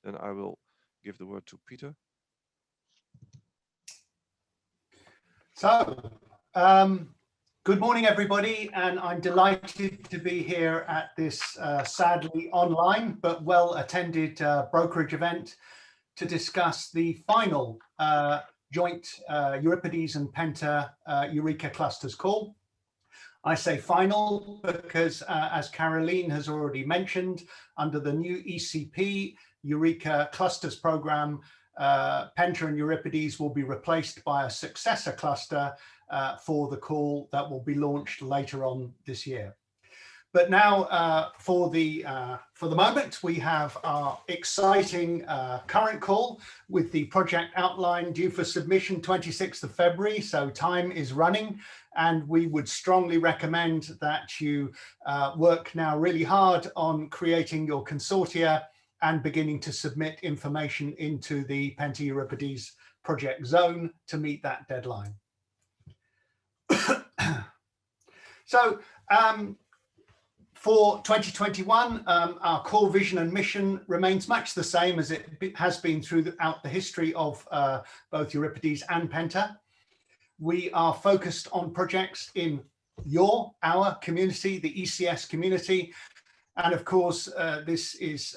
then I will give the word to Peter. So, good morning, everybody, and I'm delighted to be here at this sadly online but well-attended brokerage event to discuss the final joint EURIPIDES and Penta Eureka Clusters call. I say final because, as Caroline has already mentioned, under the new ECP Eureka Clusters Program, Penta and EURIPIDES will be replaced by a successor cluster for the call that will be launched later on this year. But now, for the moment, we have our exciting current call with the project outline due for submission 26th of February. So time is running, and we would strongly recommend that you work now really hard on creating your consortia and beginning to submit information into the Penta EURIPIDES project zone to meet that deadline. So, for 2021, our core vision and mission remains much the same as it has been throughout the history of both EURIPIDES and Penta. We are focused on projects in our community, the ECS community, and of course, this is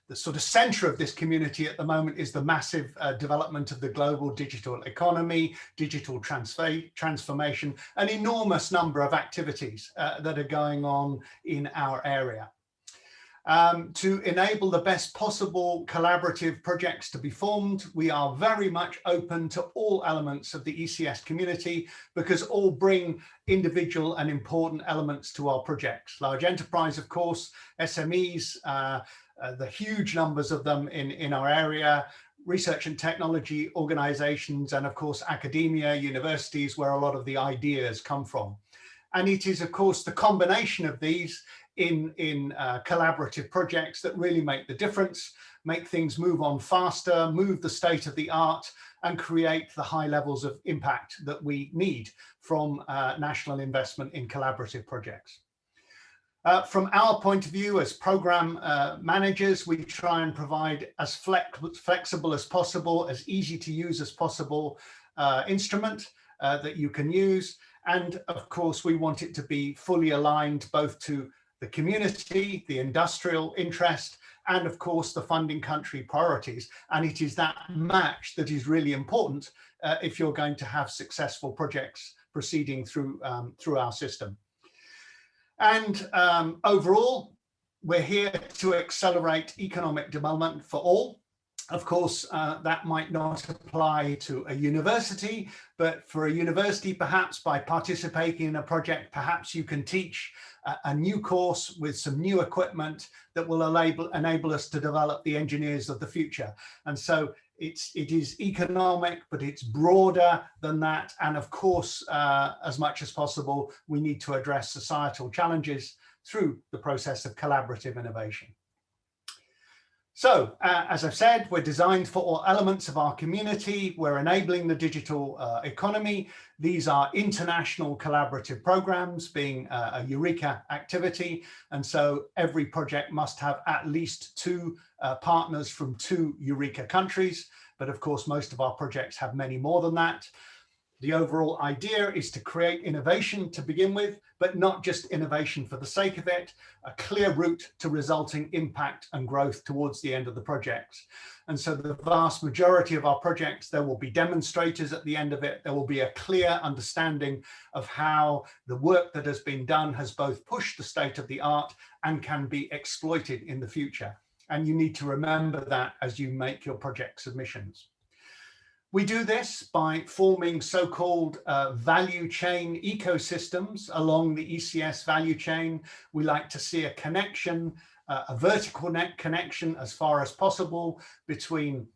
the sort of center of this community at the moment is the massive development of the global digital economy, digital transformation, an enormous number of activities that are going on in our area. To enable the best possible collaborative projects to be formed, we are very much open to all elements of the ECS community because all bring individual and important elements to our projects. Large enterprise, of course, SMEs, the huge numbers of them in our area, research and technology organizations, and of course, academia, universities, where a lot of the ideas come from. And it is, of course, the combination of these in collaborative projects that really make the difference, make things move on faster, move the state of the art, and create the high levels of impact that we need from national investment in collaborative projects. From our point of view as program managers, we try and provide as flexible as possible, as easy to use as possible instrument that you can use. And of course, we want it to be fully aligned both to the community, the industrial interest, and of course, the funding country priorities. And it is that match that is really important if you're going to have successful projects proceeding through our system. And overall, we're here to accelerate economic development for all. Of course, that might not apply to a university, but for a university, perhaps by participating in a project, perhaps you can teach a new course with some new equipment that will enable us to develop the engineers of the future. And so it is economic, but it's broader than that. And of course, as much as possible, we need to address societal challenges through the process of collaborative innovation. So, as I've said, we're designed for all elements of our community. We're enabling the digital economy. These are international collaborative programs, being a Eureka activity. And so every project must have at least 2 partners from 2 Eureka countries. But of course, most of our projects have many more than that. The overall idea is to create innovation to begin with, but not just innovation for the sake of it, a clear route to resulting impact and growth towards the end of the projects. And so the vast majority of our projects, there will be demonstrators at the end of it. There will be a clear understanding of how the work that has been done has both pushed the state of the art and can be exploited in the future. And you need to remember that as you make your project submissions. We do this by forming so-called value chain ecosystems along the ECS value chain. We like to see a connection, a vertical connection as far as possible between,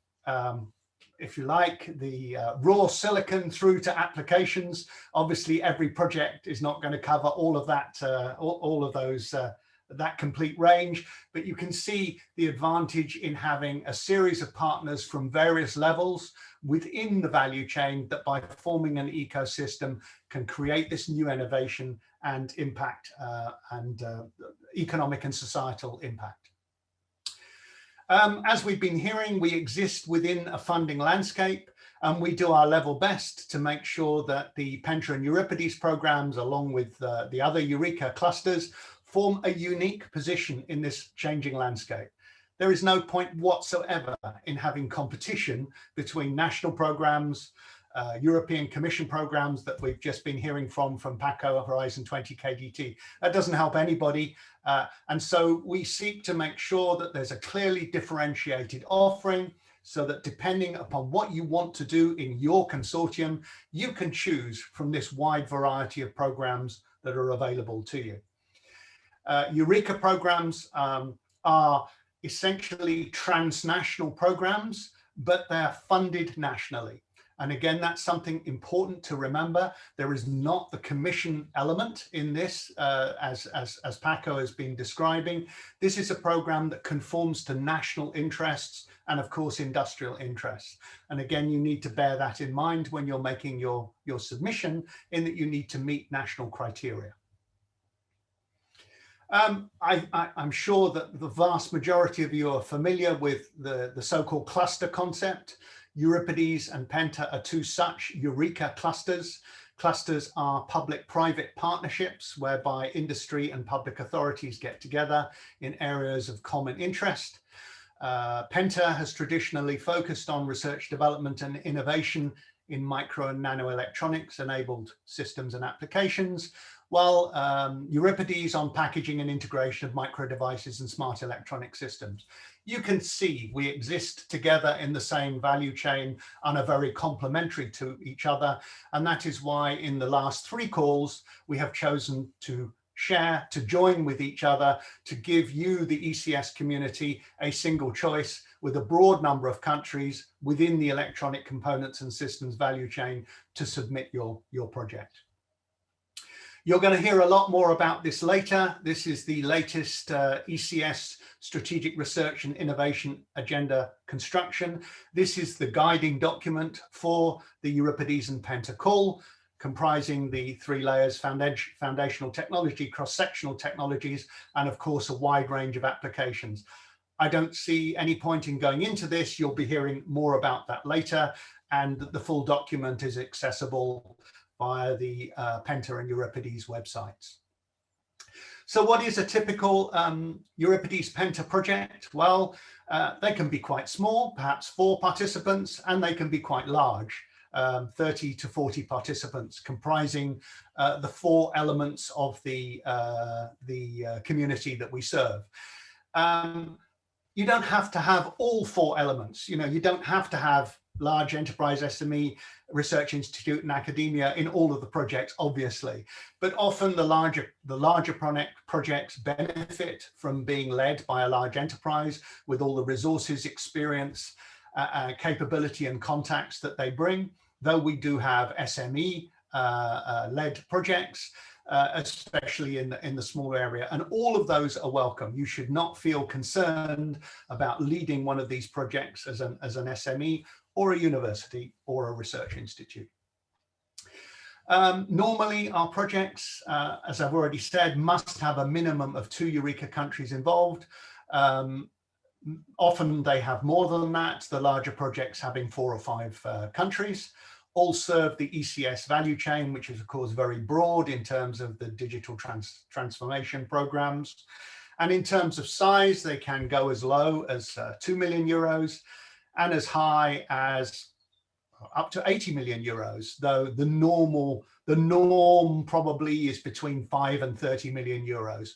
if you like, the raw silicon through to applications. Obviously, every project is not going to cover all of that, all of those that complete range, but you can see the advantage in having a series of partners from various levels within the value chain that by forming an ecosystem can create this new innovation and impact and economic and societal impact. As we've been hearing, we exist within a funding landscape, and we do our level best to make sure that the Penta and EURIPIDES programs, along with the other Eureka clusters, form a unique position in this changing landscape. There is no point whatsoever in having competition between national programs, European Commission programs that we've just been hearing from PACO, Horizon 20 KDT. That doesn't help anybody. And so we seek to make sure that there's a clearly differentiated offering, so that depending upon what you want to do in your consortium, you can choose from this wide variety of programs that are available to you. Eureka programs are essentially transnational programs, but they're funded nationally. And again, that's something important to remember. There is not the commission element in this, as PACO has been describing. This is a program that conforms to national interests and, of course, industrial interests. And again, you need to bear that in mind when you're making your submission, in that you need to meet national criteria. I'm sure that the vast majority of you are familiar with the so-called cluster concept. EURIPIDES and Penta are two such Eureka clusters. Clusters are public-private partnerships whereby industry and public authorities get together in areas of common interest. Penta has traditionally focused on research, development and innovation in micro and nanoelectronics enabled systems and applications, while EURIPIDES on packaging and integration of micro devices and smart electronic systems. You can see we exist together in the same value chain and are very complementary to each other. And that is why in the last 3 calls, we have chosen to share, to join with each other, to give you, the ECS community, a single choice with a broad number of countries within the electronic components and systems value chain to submit your project. You're going to hear a lot more about this later. This is the latest ECS Strategic Research and Innovation Agenda construction. This is the guiding document for the EURIPIDES and Penta call, comprising the 3 layers: foundational technology, cross-sectional technologies, and of course, a wide range of applications. I don't see any point in going into this. You'll be hearing more about that later, and the full document is accessible via the Penta and EURIPIDES websites. So what is a typical EURIPIDES Penta project? Well, they can be quite small, perhaps 4 participants, and they can be quite large, 30 to 40 participants, comprising the 4 elements of the community that we serve. You don't have to have all 4 elements. You know, you don't have to have large enterprise, SME, research institute and academia in all of the projects, obviously, but often the larger projects benefit from being led by a large enterprise with all the resources, experience, capability and contacts that they bring, though we do have SME led projects, especially in the small area, and all of those are welcome. You should not feel concerned about leading one of these projects as an SME or a university or a research institute. Normally our projects, as I've already said, must have a minimum of 2 Eureka countries involved. Often they have more than that, the larger projects having 4 or 5 countries. All serve the ECS value chain, which is of course very broad in terms of the digital transformation programs. And in terms of size, they can go as low as 2 million euros and as high as up to 80 million euros, though the norm probably is between 5 and 30 million euros.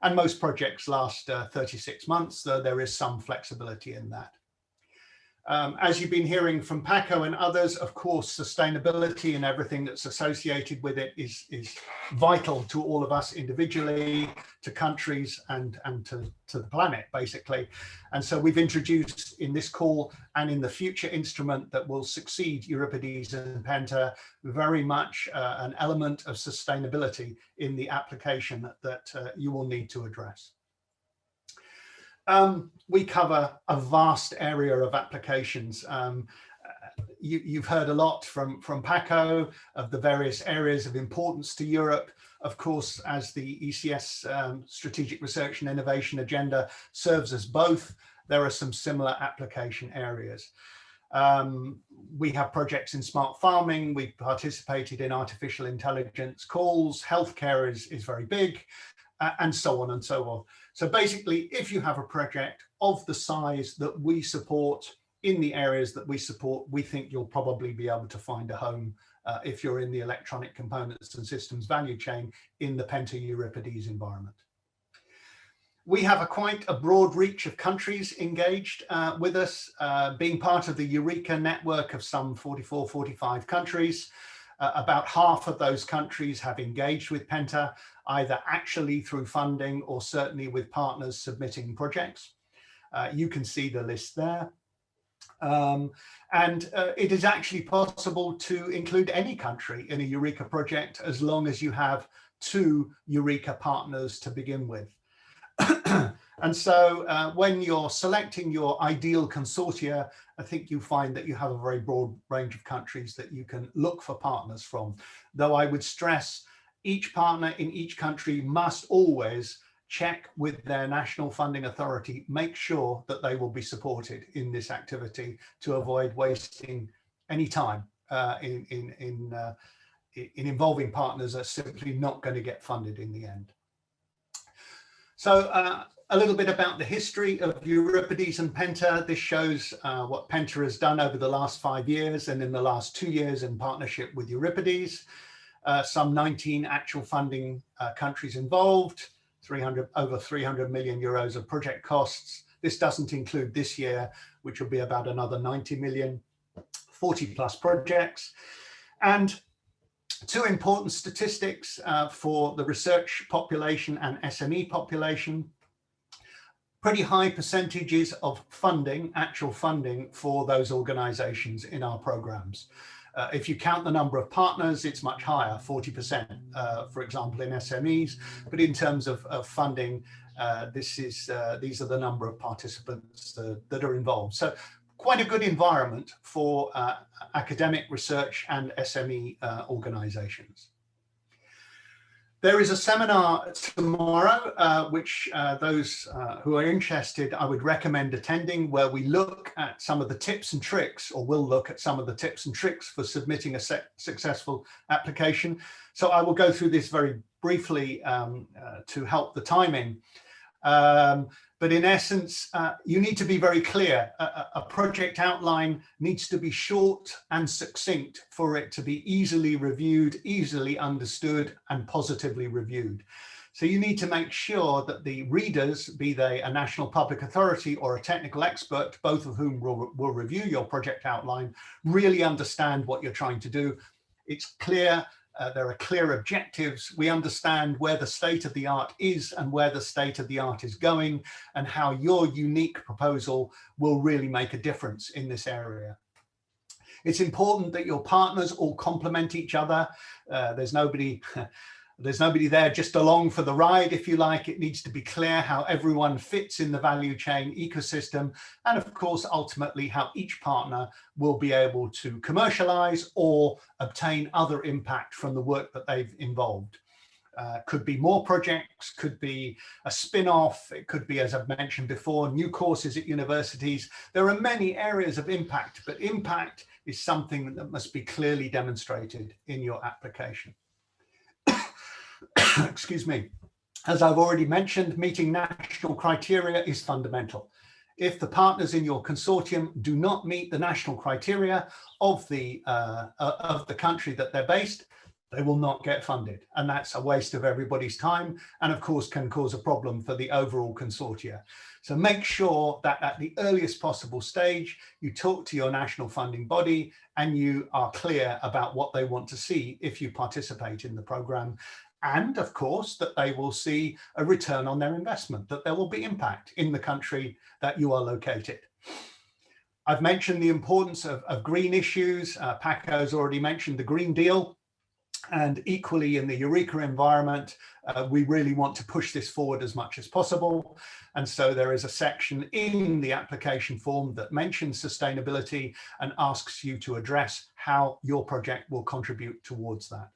And most projects last 36 months, though there is some flexibility in that. As you've been hearing from PACO and others, of course, sustainability and everything that's associated with it is vital to all of us individually, to countries and to the planet, basically. And so we've introduced in this call and in the future instrument that will succeed EURIPIDES and Penta very much an element of sustainability in the application that you will need to address. We cover a vast area of applications. You've heard a lot from PACO of the various areas of importance to Europe. Of course, as the ECS Strategic Research and Innovation Agenda serves us both, there are some similar application areas. We have projects in smart farming. We've participated in artificial intelligence calls. Healthcare is very big, and so on and so on. So basically, if you have a project of the size that we support in the areas that we support, we think you'll probably be able to find a home if you're in the electronic components and systems value chain in the Penta EURIPIDES environment. We have quite a broad reach of countries engaged with us, being part of the Eureka network of some 44, 45 countries. About half of those countries have engaged with Penta, either actually through funding or certainly with partners submitting projects. You can see the list there. It is actually possible to include any country in a Eureka project as long as you have 2 Eureka partners to begin with. And so when you're selecting your ideal consortia, I think you find that you have a very broad range of countries that you can look for partners from. Though I would stress each partner in each country must always check with their national funding authority, make sure that they will be supported in this activity to avoid wasting any time in involving partners that are simply not going to get funded in the end. So a little bit about the history of EURIPIDES and Penta. This shows what Penta has done over the last 5 years and in the last 2 years in partnership with EURIPIDES. Some 19 actual funding countries involved, over 300 million euros of project costs. This doesn't include this year, which will be about another 90 million, 40 plus projects. And 2 important statistics for the research population and SME population. Pretty high percentages of funding, actual funding for those organizations in our programs. If you count the number of partners, it's much higher, 40%, for example, in SMEs. But in terms of funding, these are the number of participants that are involved. So quite a good environment for academic research and SME organizations. There is a seminar tomorrow, which those who are interested, I would recommend attending, where we look at some of the tips and tricks, or will look at some of the tips and tricks for submitting a successful application. So I will go through this very briefly to help the timing. But in essence, you need to be very clear. A project outline needs to be short and succinct for it to be easily reviewed, easily understood, and positively reviewed. So you need to make sure that the readers, be they a national public authority or a technical expert, both of whom will review your project outline, really understand what you're trying to do. It's clear. There are clear objectives. We understand where the state of the art is and where the state of the art is going, and how your unique proposal will really make a difference in this area. It's important that your partners all complement each other. There's nobody there just along for the ride, if you like. It needs to be clear how everyone fits in the value chain ecosystem, and of course, ultimately, how each partner will be able to commercialize or obtain other impact from the work that they've involved. Could be more projects, could be a spin-off, it could be, as I've mentioned before, new courses at universities. There are many areas of impact, but impact is something that must be clearly demonstrated in your application. Excuse me. As I've already mentioned, meeting national criteria is fundamental. If the partners in your consortium do not meet the national criteria of the country that they're based, they will not get funded. And that's a waste of everybody's time, and of course can cause a problem for the overall consortia. So make sure that at the earliest possible stage, you talk to your national funding body and you are clear about what they want to see if you participate in the program. And of course, that they will see a return on their investment, that there will be impact in the country that you are located. I've mentioned the importance of green issues. Paco's already mentioned the Green Deal. And equally in the Eureka environment, we really want to push this forward as much as possible. And so there is a section in the application form that mentions sustainability and asks you to address how your project will contribute towards that.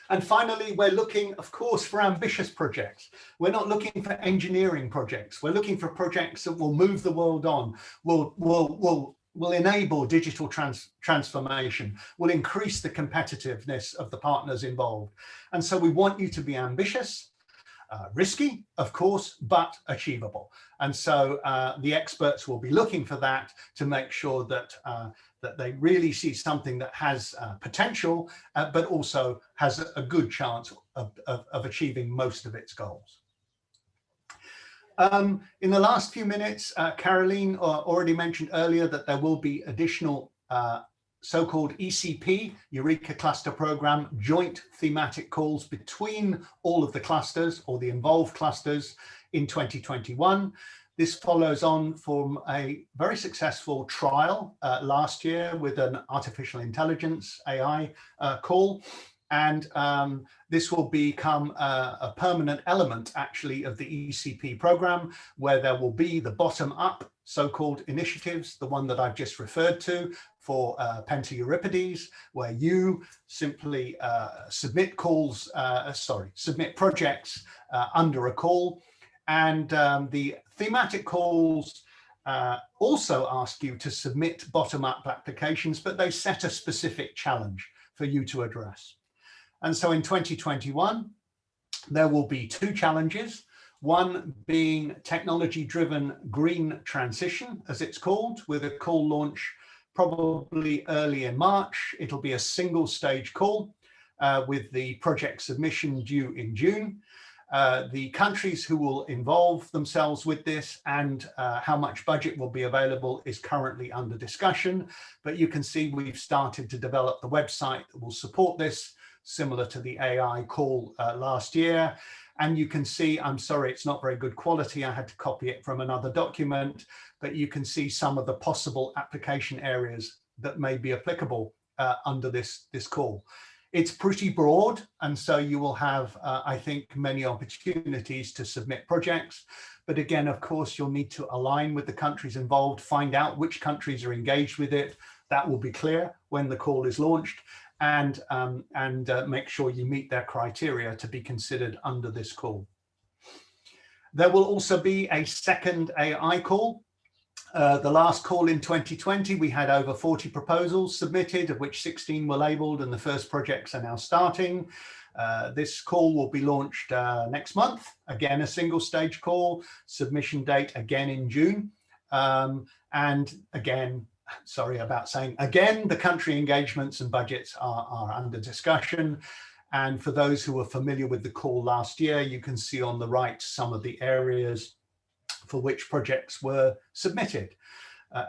And finally, we're looking, of course, for ambitious projects. We're not looking for engineering projects. We're looking for projects that will move the world on, will enable digital transformation, will increase the competitiveness of the partners involved. And so we want you to be ambitious, risky, of course, but achievable. And so the experts will be looking for that to make sure that that they really see something that has potential, but also has a good chance of achieving most of its goals. In the last few minutes, Caroline already mentioned earlier that there will be additional so-called ECP, Eureka Cluster Program, joint thematic calls between all of the clusters or the involved clusters in 2021. This follows on from a very successful trial last year with an artificial intelligence, AI call. And this will become a permanent element, actually, of the ECP program, where there will be the bottom-up so-called initiatives, the one that I've just referred to for Penta EURIPIDES, where you simply submit projects under a call. And the thematic calls also ask you to submit bottom-up applications, but they set a specific challenge for you to address. And so in 2021, there will be two challenges, one being technology-driven green transition, as it's called, with a call launch probably early in March. It'll be a single stage call with the project submission due in June. The countries who will involve themselves with this and how much budget will be available is currently under discussion, but you can see we've started to develop the website that will support this, similar to the AI call last year. And you can see, I'm sorry, it's not very good quality. I had to copy it from another document, but you can see some of the possible application areas that may be applicable under this call. It's pretty broad, and so you will have, I think, many opportunities to submit projects. But again, of course, you'll need to align with the countries involved, find out which countries are engaged with it. That will be clear when the call is launched, and make sure you meet their criteria to be considered under this call. There will also be a second AI call. The last call in 2020, we had over 40 proposals submitted, of which 16 were labeled, and the first projects are now starting. This call will be launched next month. Again, a single stage call, submission date again in June. And again, sorry about saying again, the country engagements and budgets are under discussion. And for those who are familiar with the call last year, you can see on the right some of the areas for which projects were submitted.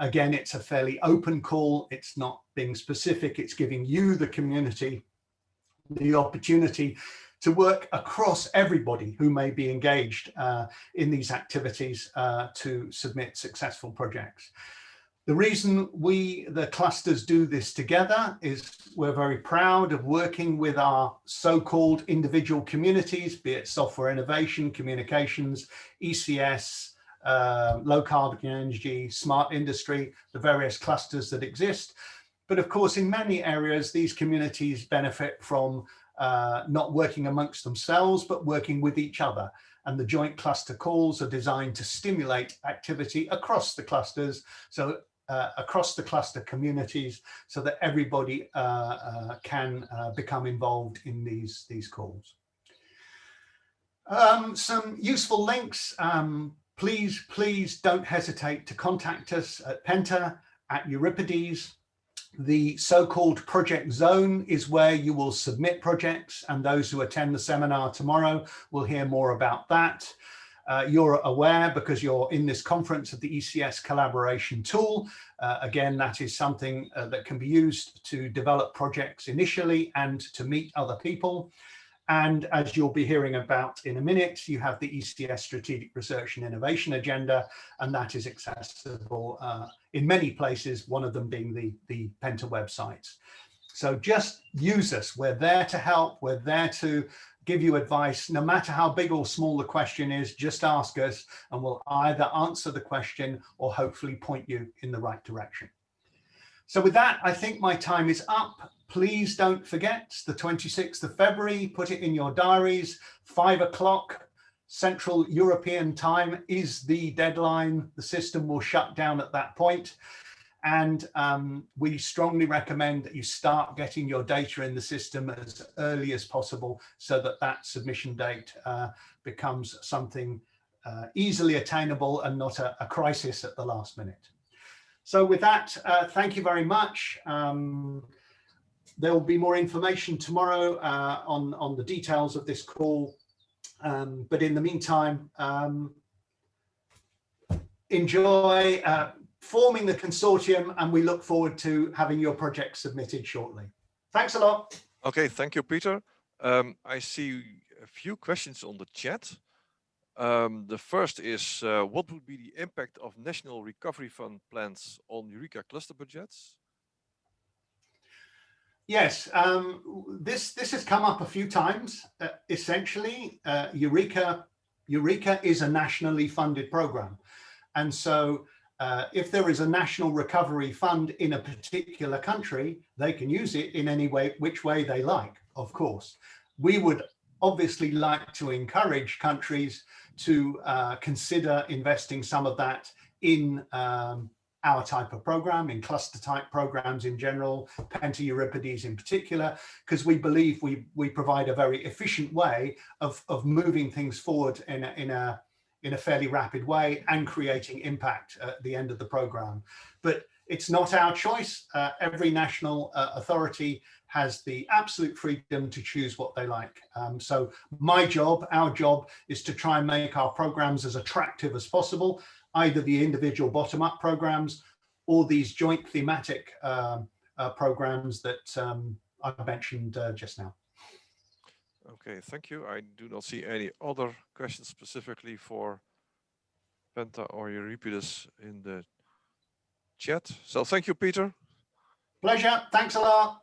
Again, it's a fairly open call. It's not being specific. It's giving you, the community, the opportunity to work across everybody who may be engaged in these activities to submit successful projects. The reason we, the clusters, do this together is we're very proud of working with our so-called individual communities, be it software innovation, communications, ECS, low carbon energy, smart industry, the various clusters that exist. But of course, in many areas, these communities benefit from not working amongst themselves, but working with each other. And the joint cluster calls are designed to stimulate activity across the clusters, so across the cluster communities, so that everybody can become involved in these calls. Some useful links. Please don't hesitate to contact us at Penta, at EURIPIDES. The so-called project zone is where you will submit projects, and those who attend the seminar tomorrow will hear more about that. You're aware, because you're in this conference, of the ECS collaboration tool. Again, that is something that can be used to develop projects initially and to meet other people. And as you'll be hearing about in a minute, you have the ECS Strategic Research and Innovation Agenda, and that is accessible in many places, one of them being the Penta websites. So just use us. We're there to help. We're there to give you advice. No matter how big or small the question is, just ask us, and we'll either answer the question or hopefully point you in the right direction. So with that, I think my time is up. Please don't forget the 26th of February, put it in your diaries, 5 o'clock Central European time is the deadline. The system will shut down at that point. And we strongly recommend that you start getting your data in the system as early as possible so that that submission date becomes something easily attainable and not a crisis at the last minute. So with that, thank you very much. There will be more information tomorrow on the details of this call. But in the meantime, enjoy forming the consortium, and we look forward to having your project submitted shortly. Thanks a lot. Okay, thank you, Peter. I see a few questions on the chat. The first is, what would be the impact of National Recovery Fund plans on Eureka cluster budgets? Yes, this has come up a few times. Essentially, Eureka is a nationally funded program. And so if there is a national recovery fund in a particular country, they can use it in any way, which way they like, of course. We would obviously like to encourage countries to consider investing some of that in our type of program, in cluster type programs in general, Penta EURIPIDES in particular, because we believe we provide a very efficient way of moving things forward in a fairly rapid way and creating impact at the end of the program. But it's not our choice. Every national authority has the absolute freedom to choose what they like. So our job is to try and make our programs as attractive as possible, either the individual bottom-up programs or these joint thematic programs that I mentioned just now. Okay, thank you. I do not see any other questions specifically for Penta or EURIPIDES in the chat. So thank you, Peter. Pleasure. Thanks a lot.